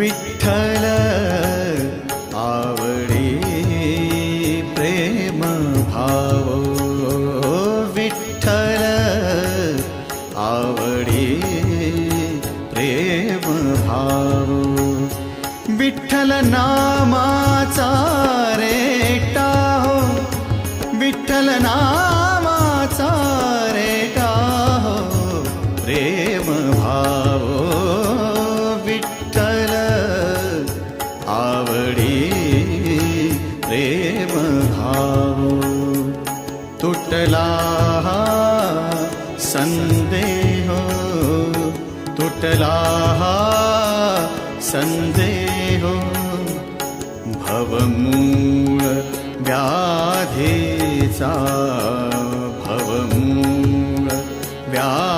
विठ्ठल आवडी प्रेम भाव, विठ्ठल आवडी प्रेम भाव, विठ्ठल नामाचा रेटा हो, विठ्ठल नामाचा रेटा हो प्रेम भाव, विठ्ठल आवडी प्रेम भाव. तुटला संदेह, तुटला संदेह, भवमूळ व्याधीचा